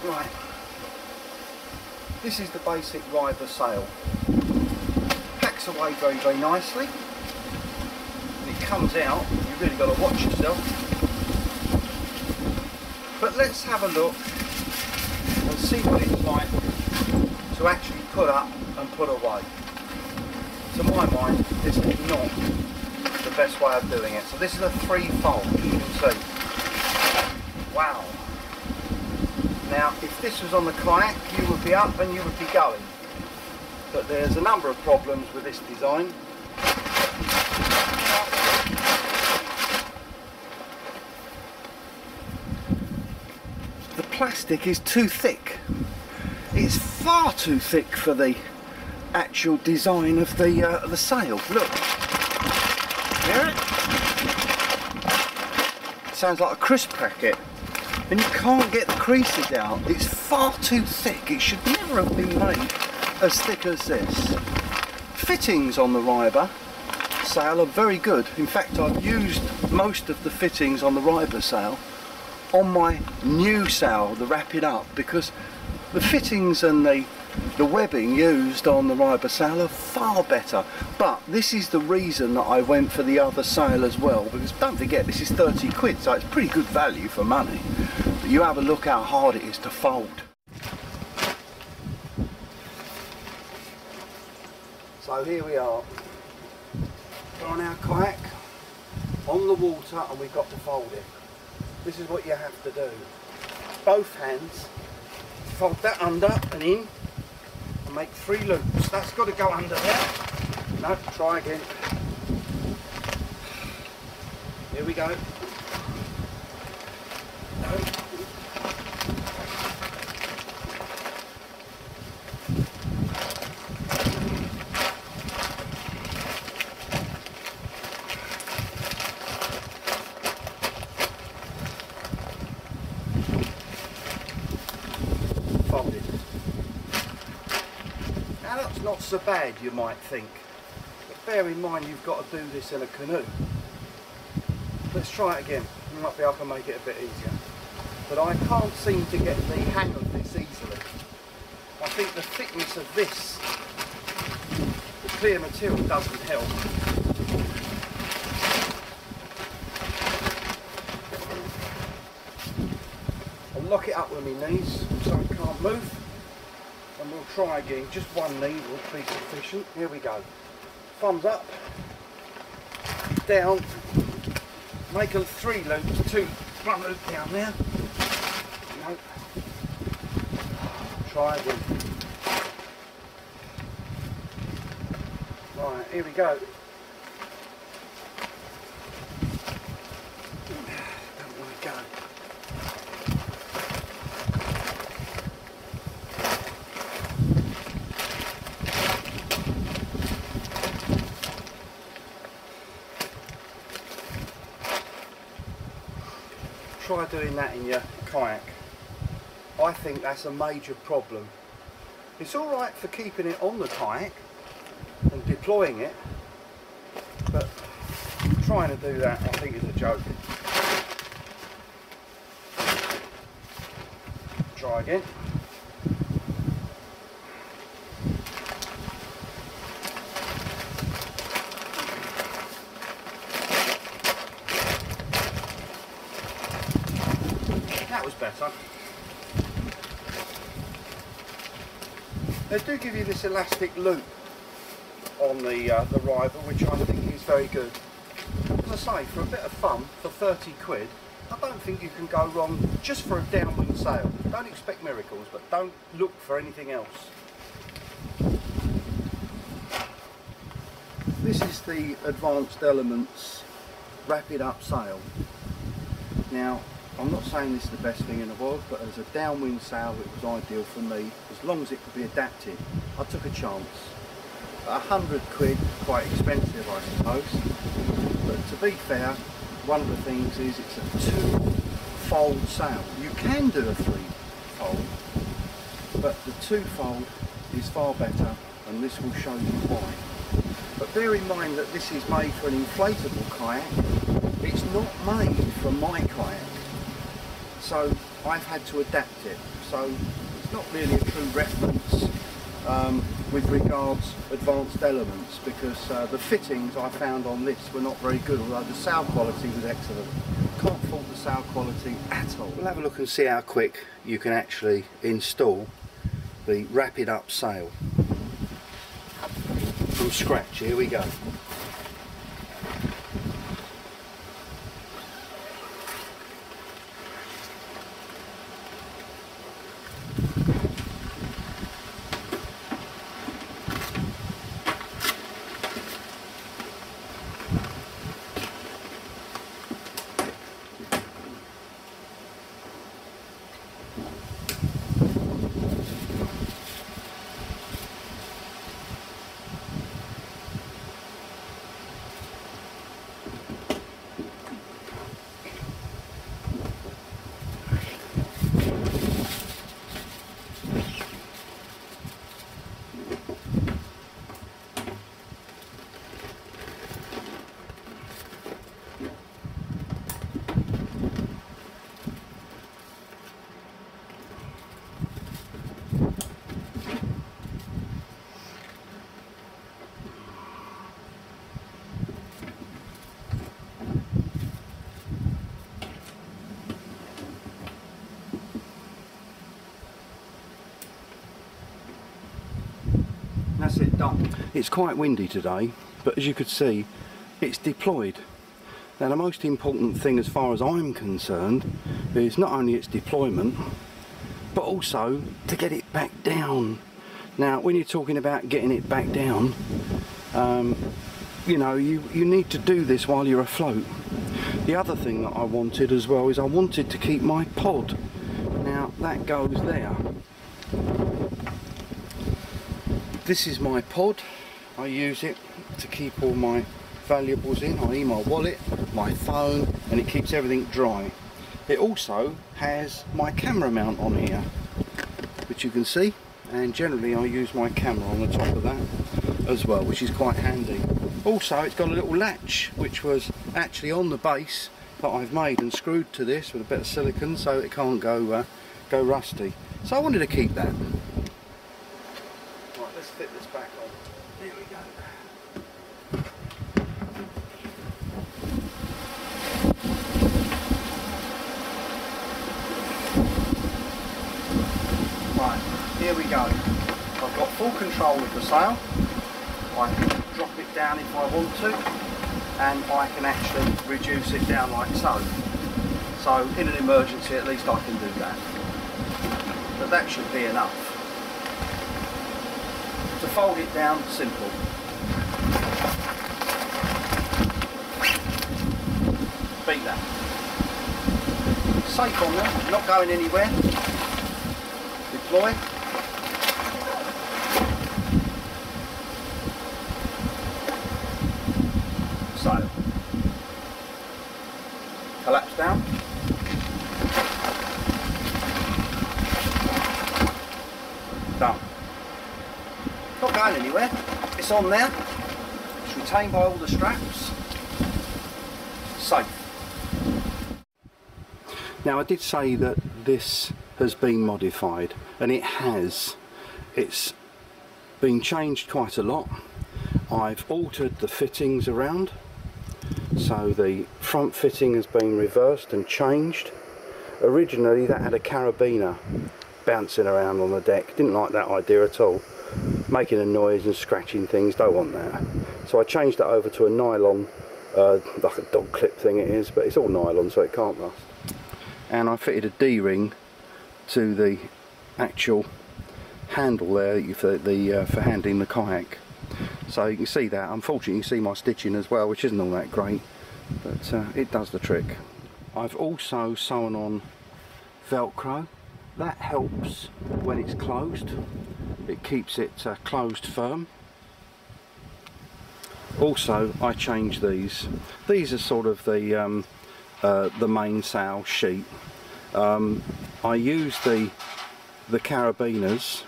Right, this is the basic rider sail. Packs away very, very nicely. When it comes out, you've really got to watch yourself. But let's have a look and see what it's like to actually put up and put away. To my mind, this is not the best way of doing it. So this is a three-fold, you can see. Wow. Now, if this was on the kayak, you would be up and you would be going. But there's a number of problems with this design. The plastic is too thick. It's far too thick for the actual design of the sail. Look. Hear it? Sounds like a crisp packet. And you can't get the creases out. It's far too thick. It should never have been made as thick as this. Fittings on the Riber sail are very good. In fact, I've used most of the fittings on the Riber sail on my new sail, the Rapidup, because the fittings and the webbing used on the Riber sail are far better. But this is the reason that I went for the other sail as well, because don't forget, this is 30 quid, so it's pretty good value for money. But you have a look how hard it is to fold. So here we are. We're on our kayak, on the water, and we've got to fold it. This is what you have to do. Both hands, fold that under and in, and make 3 loops. That's got to go under there. No, try again. Here we go. No. Folded. Now that's not so bad, you might think, but bear in mind you've got to do this in a canoe. Let's try it again. It might be I can make it a bit easier, but I can't seem to get the hang of this easily. I think the thickness of this, the clear material, doesn't help. I'll lock it up with my knees so I can't move, and we'll try again. Just one knee will be sufficient. Here we go. Thumbs up, down, make 3 loops, 1 loop down there. No. Try again. Right, here we go. Don't want to go. Try doing that in your kayak. I think that's a major problem. It's alright for keeping it on the kayak and deploying it, but trying to do that I think is a joke. Try again. That was better. They do give you this elastic loop on the Riber, which I think is very good. As I say, for a bit of fun, for 30 quid, I don't think you can go wrong just for a downwind sail. Don't expect miracles, but don't look for anything else. This is the Advanced Elements Rapidup sail. Now, I'm not saying this is the best thing in the world, but as a downwind sail it was ideal for me, as long as it could be adapted. I took a chance. 100 quid, quite expensive I suppose, but to be fair, one of the things is it's a 2-fold sail. You can do a 3-fold, but the 2-fold is far better, and this will show you why. But bear in mind that this is made for an inflatable kayak. It's not made for my kayak. so I've had to adapt it. So it's not really a true reference with regards advanced elements, because the fittings I found on this were not very good, although the sound quality was excellent. Can't fault the sound quality at all. We'll have a look and see how quick you can actually install the Rapidup sail from scratch. Here we go. That's it done. It's quite windy today, but as you could see, it's deployed. Now the most important thing as far as I'm concerned is not only its deployment, but also to get it back down. Now when you're talking about getting it back down, you know, you need to do this while you're afloat. The other thing that I wanted as well is I wanted to keep my pod. Now that goes there. This is my pod. I use it to keep all my valuables in, i.e. my wallet, my phone, and it keeps everything dry. It also has my camera mount on here, which you can see, and generally I use my camera on the top of that as well, which is quite handy. Also it's got a little latch which was actually on the base that I've made and screwed to this with a bit of silicone so it can't go rusty. So I wanted to keep that. Right, let's fit this back on. Here we go. Right, here we go. I've got full control of the sail. I can drop it down if I want to, and I can actually reduce it down like so. So in an emergency at least I can do that. But that should be enough. To fold it down, simple. Beat that. Safe on there, not going anywhere. Deploy. Sail. Collapse down. Done. Not going anywhere. It's on there. It's retained by all the straps. Safe. Now I did say that this has been modified, and it has. It's been changed quite a lot. I've altered the fittings around, so the front fitting has been reversed and changed. Originally that had a carabiner bouncing around on the deck. Didn't like that idea at all, making a noise and scratching things, don't want that. So I changed that over to a nylon, like a dog clip thing it is, but it's all nylon so it can't rust. And I fitted a D-ring to the actual handle there for handling the kayak. So you can see that. Unfortunately you can see my stitching as well, which isn't all that great, but it does the trick. I've also sewn on Velcro. That helps when it's closed. It keeps it closed firm. Also I changed these. These are sort of the mainsail sheet. I used the carabiners,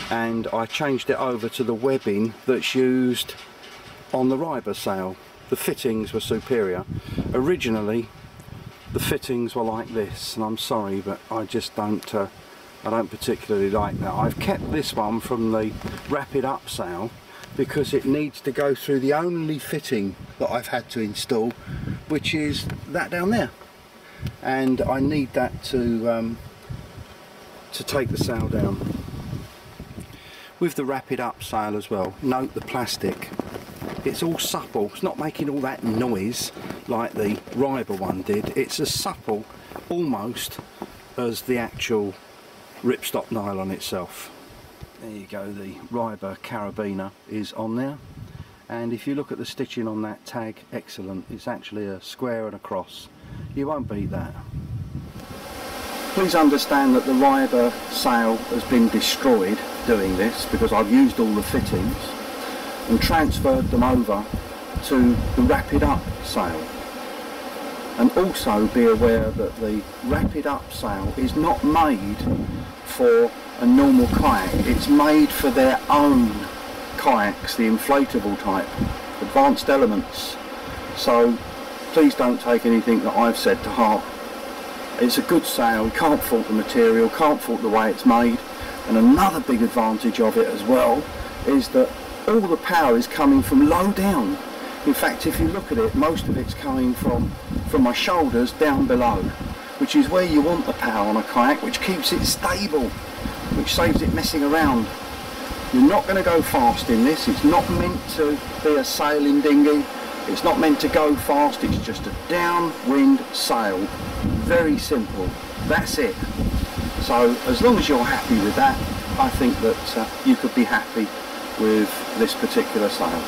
and I changed it over to the webbing that's used on the riber sail. The fittings were superior. Originally the fittings were like this, and I'm sorry, but I just don't I don't particularly like that. I've kept this one from the Rapidup sale because it needs to go through the only fitting that I've had to install, which is that down there, and I need that to take the sail down. With the Rapidup sail as well, note the plastic. It's all supple, it's not making all that noise like the Riber one did. It's as supple almost as the actual ripstop nylon itself. There you go, the Riber Carabiner is on there, and if you look at the stitching on that tag, excellent. It's actually a square and a cross. You won't beat that. Please understand that the Riber sail has been destroyed doing this, because I've used all the fittings and transferred them over to the Rapidup sail. And also be aware that the Rapidup sail is not made for a normal kayak. It's made for their own kayaks, the inflatable type, advanced elements. So please don't take anything that I've said to heart. It's a good sail, you can't fault the material, can't fault the way it's made. And another big advantage of it as well is that all the power is coming from low down. In fact, if you look at it, most of it's coming from my shoulders down below, which is where you want the power on a kayak, which keeps it stable, which saves it messing around. You're not going to go fast in this. It's not meant to be a sailing dinghy. It's not meant to go fast. It's just a downwind sail. Very simple. That's it. So as long as you're happy with that, I think that you could be happy with this particular sail.